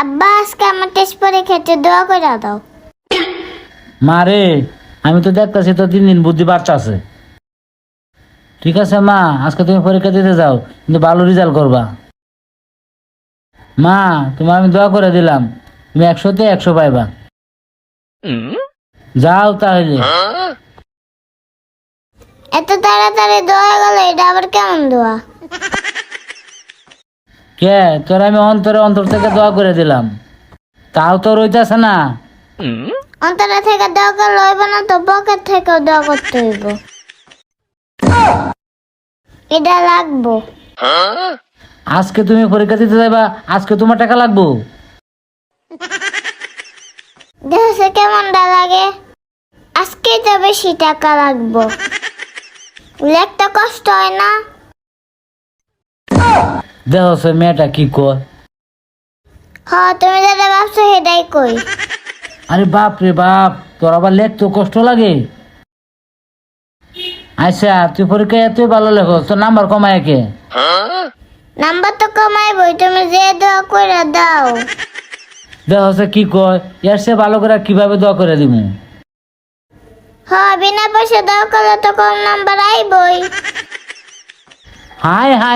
আব্বা আজকে আমার টেস্ট পরীক্ষাতে দোয়া করে দাও। মা রে, আমি তো দেখতেছি তো দিন দিন বুদ্ধি বাড়তাছে। ঠিক আছে মা, আজকে তুমি পরীক্ষা দিতে যাও, কিন্তু ভালো রেজাল্ট করবা। মা, তোমার আমি দোয়া করে দিলাম, তুমি 100-তে 100 পাইবা। যাও তাহলে। এত তাড়াতাড়ি দোয়া গেল, এটা আবার কেমন দোয়া? কে তোর আমি অন্তরে অন্তর থেকে দোয়া করে দিলাম, তাও তো রইতাছে না। অন্তরা থেকে দোয়া করলে হইব না, তো পকেট থেকেও দোয়া করতে হইব। এটা লাগবো। আজকে তুমি পরীক্ষা দিতে যাইবা, আজকে তোমার টাকা লাগবো। দেখছে কেমনটা লাগে? আজকেই তো বেশি টাকা লাগবো। একটা কষ্ট হয় না? দেখো সে মেয়েটা কি কয়। তুমি যেটা ভাবছো সেটাই কই। আরে বাপ রে বাপ, তোর আবার লেখতে কষ্ট লাগে। আচ্ছা, তুই পরীক্ষায় এতই ভালো লেখো, তোর নাম্বার কমায় কে? নাম্বার তো কমাইবই, তুমি যে দোয়া করে দাও। দেখো সে কি কয়, এর সে ভালো করে কিভাবে দোয়া করে দিব? বিনা পয়সা দোয়া করলে তো কম নাম্বার আইবই। হায় হায়।